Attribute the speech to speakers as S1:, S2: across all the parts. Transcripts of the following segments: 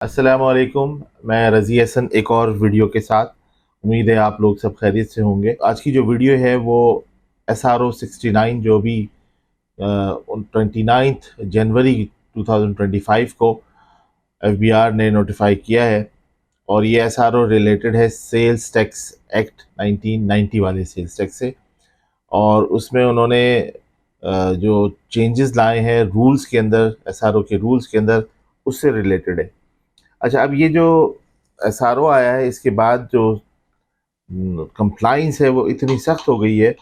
S1: अस्सलाम वालेकुम। मैं रज़ी हसन एक और वीडियो के साथ। उम्मीद है आप लोग सब खैरियत से होंगे। आज की जो वीडियो है वो SRO 69 जो भी 29 जनवरी 2025 को FBR ने नोटिफाई किया है, और ये SRO रिलेटेड है सेल्स टैक्स एक्ट 1990 वाले सेल्स टैक्स से। और उसमें उन्होंने जो चेंजेस लाए हैं रूल्स के अंदर, SRO के रूल्स के अंदर, उससे रिलेटेड है। अच्छा, अब ये जो SRO आया है इसके बाद जो कंप्लाइंस है वो इतनी सख्त हो गई है।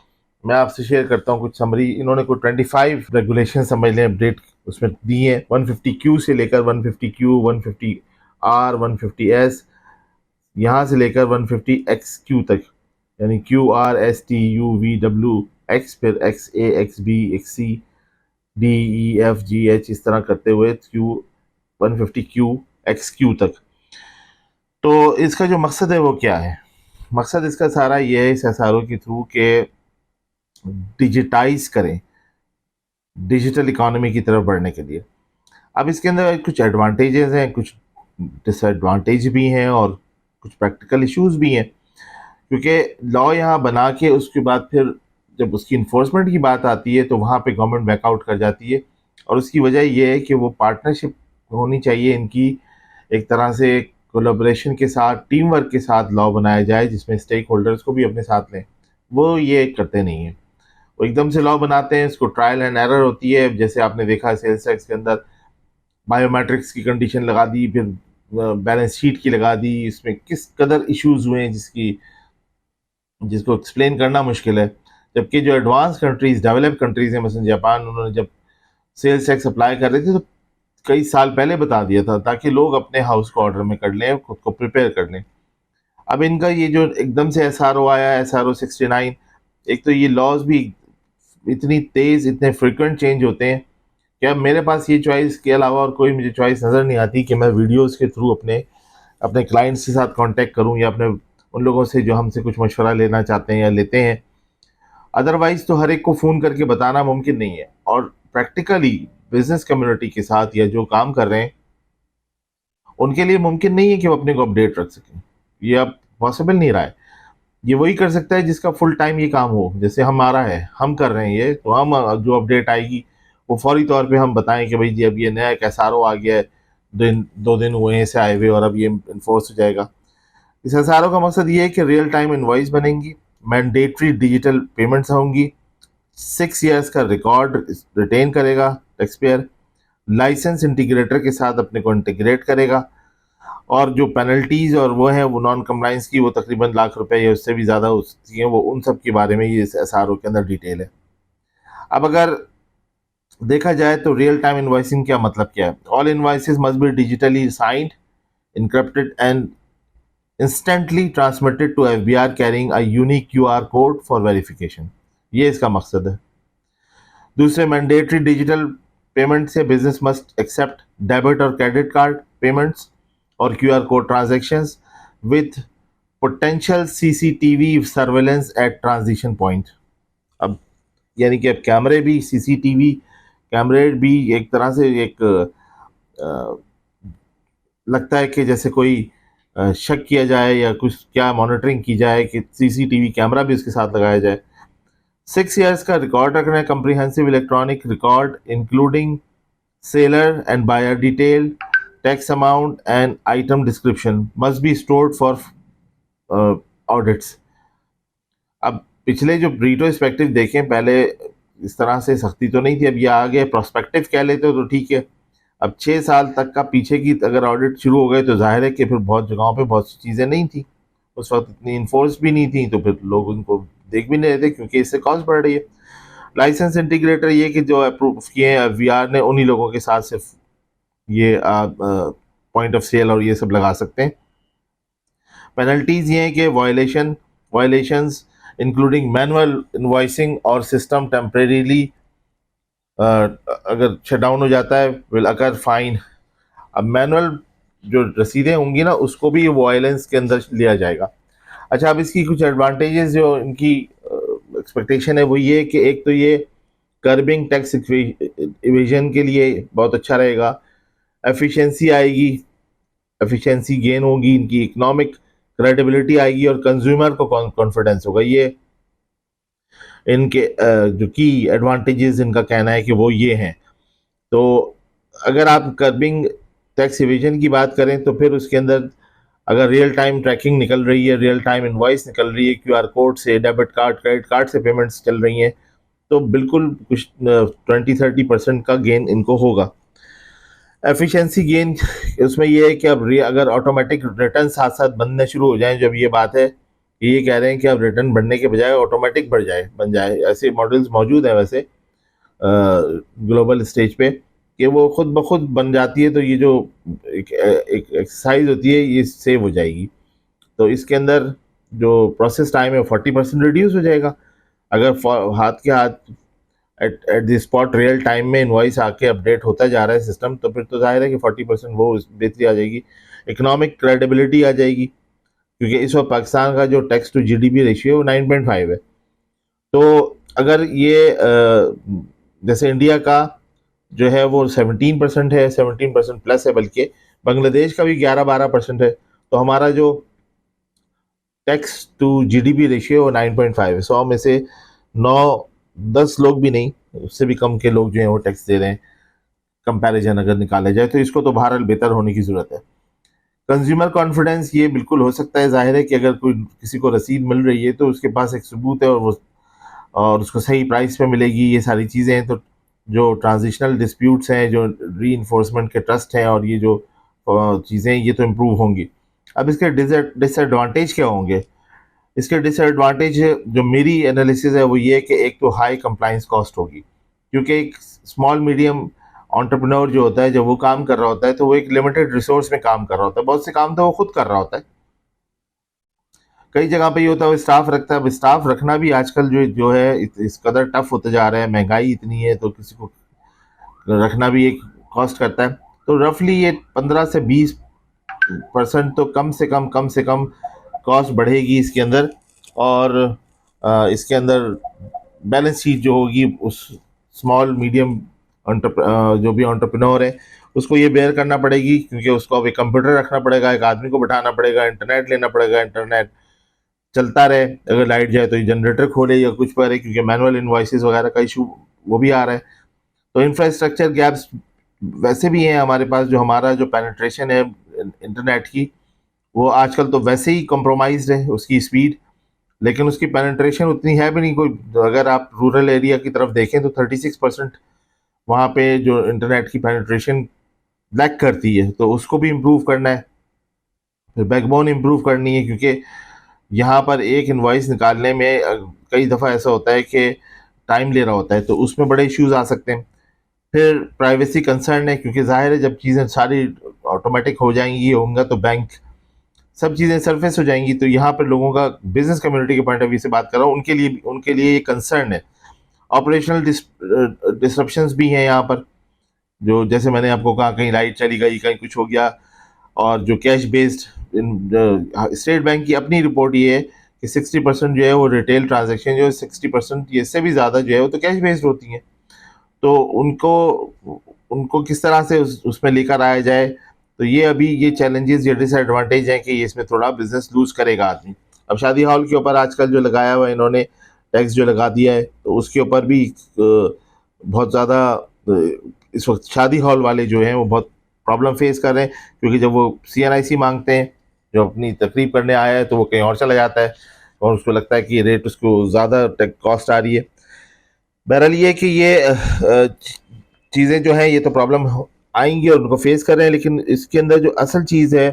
S1: मैं आपसे शेयर करता हूँ कुछ समरी। इन्होंने कोई 25 रेगुलेशन समझ लें अपडेट उसमें दी है, 150Q से लेकर 150Q, 150R, 150S, यहाँ से लेकर 150XQ तक, यानी QRSTUVWX, फिर XA, XB, XC, DEFGH, इस तरह करते हुए Q 150Q XQ तक। तो इसका जो मकसद है वो क्या है? मकसद इसका सारा ये है इस SRO के थ्रू के डिजिटाइज करें, डिजिटल इकोनॉमी की तरफ बढ़ने के लिए। अब इसके अंदर कुछ एडवांटेजेस हैं, कुछ डिसएडवांटेज भी हैं, और कुछ प्रैक्टिकल इश्यूज भी हैं। क्योंकि लॉ यहाँ बना के उसके बाद फिर जब उसकी इन्फोर्समेंट की बात आती है तो वहाँ पे गवर्नमेंट बैकआउट कर जाती है। और उसकी वजह ये है कि वो पार्टनरशिप होनी चाहिए इनकी, एक तरह से कोलैबोरेशन के साथ, टीम वर्क के साथ लॉ बनाया जाए जिसमें स्टेक होल्डर्स को भी अपने साथ लें। वो ये करते नहीं हैं, वो एकदम से लॉ बनाते हैं, इसको ट्रायल एंड एरर होती है। जैसे आपने देखा सेल्स टैक्स के अंदर बायोमेट्रिक्स की कंडीशन लगा दी, फिर बैलेंस शीट की लगा दी, इसमें किस कदर इश्यूज हुए हैं जिसको एक्सप्लेन करना मुश्किल है। जबकि जो एडवांस कंट्रीज, डेवलप कंट्रीज हैं, मसलन जापान, उन्होंने जब सेल्स टैक्स अप्लाई कर रहे थे तो कई साल पहले बता दिया था, ताकि लोग अपने हाउस को ऑर्डर में कर लें, खुद को प्रिपेयर कर लें। अब इनका ये जो एकदम से SRO आया, SRO 69, एक तो ये लॉज भी इतनी तेज, इतने फ्रिक्वेंट चेंज होते हैं कि अब मेरे पास ये चॉइस के अलावा और कोई मुझे चॉइस नज़र नहीं आती कि मैं वीडियोस के थ्रू अपने अपने क्लाइंट्स के साथ कांटेक्ट करूं, या अपने उन लोगों से जो हमसे कुछ मशवरा लेना चाहते हैं या लेते हैं। अदरवाइज तो हर एक को फ़ोन करके बताना मुमकिन नहीं है, और प्रैक्टिकली बिजनेस कम्युनिटी के साथ या जो काम कर रहे हैं उनके लिए मुमकिन नहीं है कि वो अपने को अपडेट रख सकें। ये अब पॉसिबल नहीं रहा है। ये वही कर सकता है जिसका फुल टाइम ये काम हो, जैसे हमारा है, हम कर रहे हैं ये, तो हम जो अपडेट आएगी वो फौरी तौर पे हम बताएं कि भाई जी अब ये नया एक SRO आ गया है, 2 दिन हुए हैं इसे आए हुए, और अब ये इन्फोर्स हो जाएगा। इस SRO का मकसद ये है कि रियल टाइम इनवॉइस बनेंगी, मैंडेटरी डिजिटल पेमेंट्स होंगी, 6 ईयर्स का रिकॉर्ड रिटेन करेगा टैक्स पेयर, लाइसेंस इंटीग्रेटर के साथ अपने को इंटीग्रेट करेगा, और जो पेनल्टीज और वो है वो नॉन कम्प्लाइंस की, वो तकरीबन ₹1,00,000 या उससे भी ज़्यादा हो सकती हैं, वो उन सब के बारे में ये इस SRO के अंदर डिटेल है। अब अगर देखा जाए तो रियल टाइम इन्वाइसिंग क्या मतलब क्या है? All invoices must be digitally signed, encrypted and instantly transmitted to FBR carrying a unique QR code for verification। ये इसका मकसद है। दूसरे, मैंडेटरी डिजिटल पेमेंट से बिजनेस मस्ट एक्सेप्ट डेबिट और क्रेडिट कार्ड पेमेंट्स और QR code transactions with potential CCTV surveillance at transition point. अब यानी कि अब कैमरे भी, CCTV कैमरे भी एक तरह से एक लगता है कि जैसे कोई शक किया जाए या कुछ क्या मॉनिटरिंग की जाए कि CCTV कैमरा भी उसके साथ लगाया जाए। 6 ईयर्स का रिकॉर्ड रखना है, comprehensive electronic record including seller and buyer detail, tax amount and item description must be stored for audits. अब पिछले जो रिट्रोस्पेक्टिव देखें, पहले इस तरह से सख्ती तो नहीं थी, अब ये आ गए। प्रोस्पेक्टिव कह लेते हो तो ठीक है, अब 6 साल तक का पीछे की अगर ऑडिट शुरू हो गए तो जाहिर है कि फिर बहुत जगहों पे बहुत सी चीज़ें नहीं थी, उस वक्त इतनी इन्फोर्स भी नहीं थी, तो फिर लोग उनको देख भी नहीं रहे थे क्योंकि इससे कॉस्ट बढ़ रही है। लाइसेंस इंटीग्रेटर ये कि जो अप्रूव किए हैं VR ने, उन्हीं लोगों के साथ सिर्फ ये पॉइंट ऑफ सेल और ये सब लगा सकते हैं। पेनल्टीज ये हैं कि वायलेशंस इंक्लूडिंग मैनुअल इनवॉइसिंग और सिस्टम टेम्परेरीली अगर शट डाउन हो जाता है विल अकर फाइन। अब मैनुअल जो रसीदें होंगी ना, उसको भी वायलेंस के अंदर लिया जाएगा। अच्छा, अब इसकी कुछ एडवांटेजेस जो इनकी एक्सपेक्टेशन है वो ये कि एक तो ये कर्बिंग टैक्स इवेजन के लिए बहुत अच्छा रहेगा, एफिशिएंसी आएगी, एफिशिएंसी गेन होगी, इनकी इकोनॉमिक क्रेडिबिलिटी आएगी और कंज्यूमर को कॉन्फिडेंस होगा। ये इनके जो की एडवांटेजेस इनका कहना है कि वो ये हैं। तो अगर आप कर्बिंग टैक्स इवेजन की बात करें तो फिर उसके अंदर अगर रियल टाइम ट्रैकिंग निकल रही है, रियल टाइम इनवॉइस निकल रही है, क्यूआर कोड से, डेबिट कार्ड, क्रेडिट कार्ड से पेमेंट्स चल रही हैं, तो बिल्कुल कुछ 20-30% का गेन इनको होगा। एफिशिएंसी गेन उसमें ये है कि अब अगर ऑटोमेटिक रिटर्न साथ साथ बनने शुरू हो जाएं, जब ये बात है कि ये कह रहे हैं कि अब रिटर्न बढ़ने के बजाय ऑटोमेटिक बन जाए, ऐसे मॉडल्स मौजूद हैं वैसे ग्लोबल स्टेज पे कि वो खुद ब खुद बन जाती है, तो ये जो एक एक्सरसाइज होती है ये सेव हो जाएगी। तो इसके अंदर जो प्रोसेस टाइम है 40% रिड्यूस हो जाएगा। अगर हाथ के हाथ at the spot real time में इनवॉइस आके अपडेट होता जा रहा है सिस्टम, तो फिर तो जाहिर है कि 40% वो बेहतरी आ जाएगी, इकोनॉमिक क्रेडिबिलिटी आ जाएगी, क्योंकि इस वक्त पाकिस्तान का जो टैक्स टू जीडीपी रेशियो है वो 9.5 है। तो अगर ये जैसे इंडिया का जो है वो 17% है, 17% प्लस है, बल्कि बांग्लादेश का भी 11-12% है, तो हमारा जो टैक्स टू जीडीपी रेशियो वो 9.5 है। 100 में से 9-10 लोग भी नहीं, उससे भी कम के लोग जो हैं वो टैक्स दे रहे हैं, कंपैरिजन अगर निकाला जाए तो। इसको तो बहरहाल बेहतर होने की ज़रूरत है। कंज्यूमर कॉन्फिडेंस ये बिल्कुल हो सकता है, जाहिर है कि अगर कोई किसी को रसीद मिल रही है तो उसके पास एक सबूत है और उसको सही प्राइस पे मिलेगी, ये सारी चीज़ें हैं। तो जो ट्रांजिशनल डिस्प्यूट्स हैं, जो री इन्फोर्समेंट के ट्रस्ट हैं, और ये जो चीज़ें ये तो इम्प्रूव होंगी। अब इसके डिसएडवांटेज क्या होंगे? इसके डिसएडवांटेज जो मेरी एनालिसिस है वो ये है कि एक तो हाई कंप्लाइंस कॉस्ट होगी, क्योंकि एक स्मॉल मीडियम एंटरप्रेन्योर जो होता है, जब वो काम कर रहा होता है तो वो एक लिमिटेड रिसोर्स में काम कर रहा होता है, बहुत से काम तो वो खुद कर रहा होता है। कई जगह पे ये होता है वो स्टाफ रखता है। अब स्टाफ रखना भी आजकल जो जो है इस कदर टफ होता जा रहा है, महंगाई इतनी है, तो किसी को रखना भी एक कॉस्ट करता है। तो रफली ये 15 से 20% तो कम से कम कॉस्ट बढ़ेगी इसके अंदर। और इसके अंदर बैलेंस शीट जो होगी उस स्मॉल मीडियम जो भी एंटरप्रेन्योर है उसको ये बेयर करना पड़ेगी, क्योंकि उसको अब एक कंप्यूटर रखना पड़ेगा, एक आदमी को बैठाना पड़ेगा, इंटरनेट लेना पड़ेगा, इंटरनेट चलता रहे, अगर लाइट जाए तो ये जनरेटर खोले या कुछ करे, क्योंकि मैनुअल इन्वाइसेस वगैरह का इशू वो भी आ रहा है। तो इंफ्रास्ट्रक्चर गैप्स वैसे भी हैं हमारे पास। जो हमारा जो पेनिट्रेशन है इंटरनेट की, वो आजकल तो वैसे ही कॉम्प्रोमाइज्ड है, उसकी स्पीड, लेकिन उसकी पेनिट्रेशन उतनी है भी नहीं कोई। अगर आप रूरल एरिया की तरफ देखें तो 36% वहाँ पे जो इंटरनेट की पेनिट्रेशन लैक करती है, तो उसको भी इम्प्रूव करना है। फिर बैकबोन इम्प्रूव करनी है, क्योंकि यहाँ पर एक इनवॉइस निकालने में कई दफ़ा ऐसा होता है कि टाइम ले रहा होता है, तो उसमें बड़े इश्यूज आ सकते हैं। फिर प्राइवेसी कंसर्न है, क्योंकि जाहिर है जब चीज़ें सारी ऑटोमेटिक हो जाएंगी होंगे तो बैंक सब चीज़ें सरफेस हो जाएंगी। तो यहाँ पर लोगों का, बिजनेस कम्युनिटी के पॉइंट ऑफ व्यू से बात कर रहा हूँ, उनके लिए ये कंसर्न है। ऑपरेशनल डिसरप्शंस भी हैं यहाँ पर, जो जैसे मैंने आपको कहा, कहीं लाइट चली गई, कहीं कुछ हो गया। और जो कैश बेस्ड स्टेट बैंक की अपनी रिपोर्ट ये है कि 60% जो है वो रिटेल ट्रांजैक्शन जो है, 60% ये से भी ज़्यादा जो है वो तो कैश बेस्ड होती हैं। तो उनको उनको किस तरह से उसमें लेकर आया जाए, तो ये अभी ये चैलेंजेस या डिसएडवांटेज हैं कि ये इसमें थोड़ा बिजनेस लूज करेगा आदमी। अब शादी हॉल के ऊपर आजकल जो लगाया हुआ है इन्होंने, टैक्स जो लगा दिया है, तो उसके ऊपर भी बहुत ज़्यादा इस वक्त शादी हॉल वाले जो हैं वो बहुत प्रॉब्लम फेस कर रहे हैं, क्योंकि जब वो CNIC मांगते हैं, जो अपनी तकरीब करने आया है, तो वो कहीं और चला जाता है और उसको लगता है कि रेट उसको ज़्यादा कॉस्ट आ रही है। बहरहाल ये कि ये चीज़ें जो हैं ये तो प्रॉब्लम आएंगी और उनको फेस कर रहे हैं, लेकिन इसके अंदर जो असल चीज़ है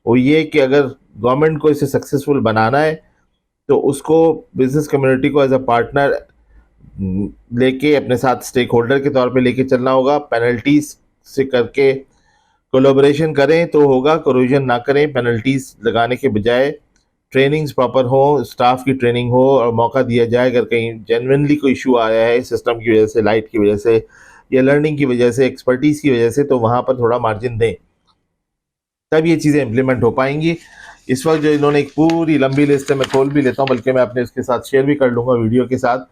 S1: वो ये कि अगर गवर्नमेंट को इसे सक्सेसफुल बनाना है तो उसको बिजनेस कम्युनिटी को एज अ पार्टनर लेके अपने साथ स्टेक होल्डर के तौर पे लेके चलना होगा। पेनल्टीज से करके कोलैबोरेशन करें तो होगा, कोरोजन ना करें। पेनल्टीज लगाने के बजाय ट्रेनिंग्स प्रॉपर हो, स्टाफ की ट्रेनिंग हो और मौका दिया जाए। अगर कहीं जेन्युइनली कोई इशू आया है सिस्टम की वजह से, लाइट की वजह से या लर्निंग की वजह से, एक्सपर्टीज़ की वजह से, तो वहाँ पर थोड़ा मार्जिन दें, तब ये चीज़ें इम्प्लीमेंट हो पाएंगी। इस वक्त जो इन्होंने एक पूरी लंबी लिस्ट है, मैं खोल भी लेता हूँ, बल्कि मैं अपने उसके साथ शेयर भी कर लूँगा वीडियो के साथ,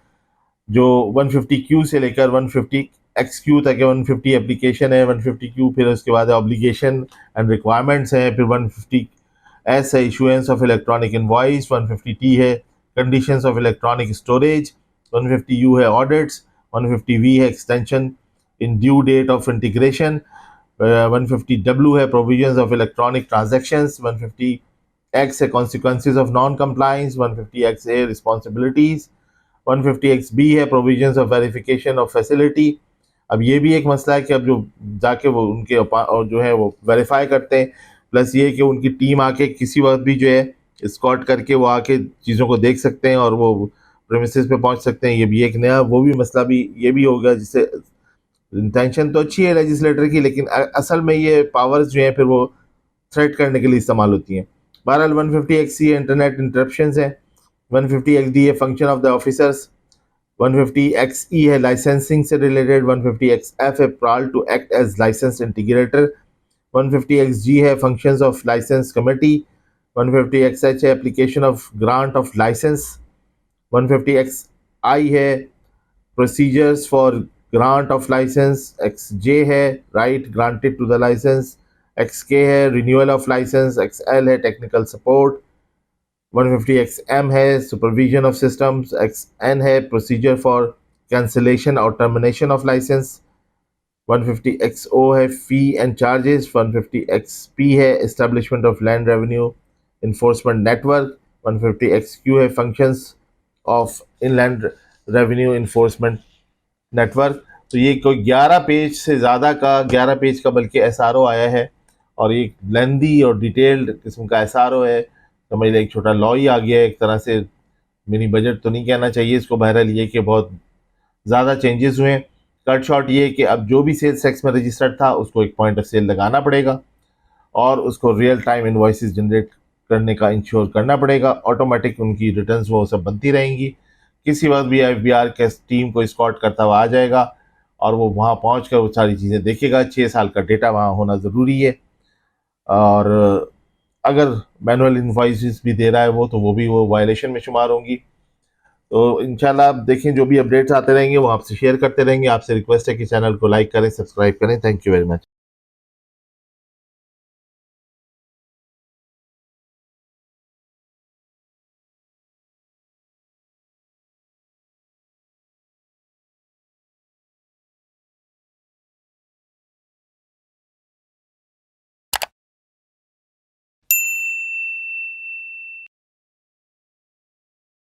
S1: जो 150Q से लेकर 150 XQ तक है, 150 एप्लीकेशन है, 150Q फिर उसके बाद ऑब्लिगेशन एंड रिक्वायरमेंट्स है, फिर 150S है issuance of electronic invoice, 150T है conditions of electronic storage, 150U है ऑडिट्स, 150V है extension in due date of integration, 150W है provisions of electronic transactions, 150X है consequences of non compliance, 150X है responsibilities, 150XB है provisions of verification of facility. अब ये भी एक मसला है कि अब जो जाके वो उनके और जो है वो वेरीफाई करते हैं, प्लस ये कि उनकी टीम आके किसी वक्त भी जो है स्कॉट करके वो आके चीज़ों को देख सकते हैं और वो प्रेमिसेस पे पहुंच सकते हैं। ये भी एक नया वो भी मसला भी ये भी होगा, जिससे इंटेंशन तो अच्छी है लेजिस्लेटर की, लेकिन असल में ये पावर्स जो है फिर वो थ्रेट करने के लिए इस्तेमाल होती हैं। बहरहाल 150XC इंटरनेट इंटरप्शंस है, 150XD है function of the officers, 150XE है लाइसेंसिंग से रिलेटेड, 150XF है power to act as licence integrator, 150XG है functions of licence committee, 150XH है application of grant of licence, 150XI है procedures for grant of licence, XJ है right granted to the licence, XK है renewal of licence, XL है technical support, 150XM है supervision of systems, XN है procedure for cancellation और termination of licence, 150XO है fee and charges, 150XP है establishment of land revenue enforcement network, 150XQ है functions of inland revenue enforcement network. तो ये कोई 11 page से ज़्यादा का 11 पेज का बल्कि SRO आया है, और ये लेंदी और डिटेल्ड किस्म का SRO है। समझ लीजिए एक छोटा लॉ ही आ गया है एक तरह से, मिनी बजट तो नहीं कहना चाहिए इसको, बहरहाल ये कि बहुत ज़्यादा चेंजेस हुए हैं। कट शॉर्ट ये कि अब जो भी सेल्स टैक्स में रजिस्टर्ड था उसको एक पॉइंट ऑफ सेल लगाना पड़ेगा और उसको रियल टाइम इन्वॉइसेस जनरेट करने का इंश्योर करना पड़ेगा। ऑटोमेटिक उनकी रिटर्न्स वो सब बनती रहेंगी। किसी वक्त भी FBR के टीम को स्कॉट करता हुआ आ जाएगा और वो वहाँ पहुँच कर वो सारी चीज़ें देखेगा। 6 साल का डेटा वहाँ होना ज़रूरी है, और अगर मैनुअल इन्वॉइसेस भी दे रहा है वो भी वो वायलेशन में शुमार होंगी। तो इंशाल्लाह आप देखें, जो भी अपडेट्स आते रहेंगे वो आपसे शेयर करते रहेंगे। आपसे रिक्वेस्ट है कि चैनल को लाइक करें, सब्सक्राइब करें। Thank you very much.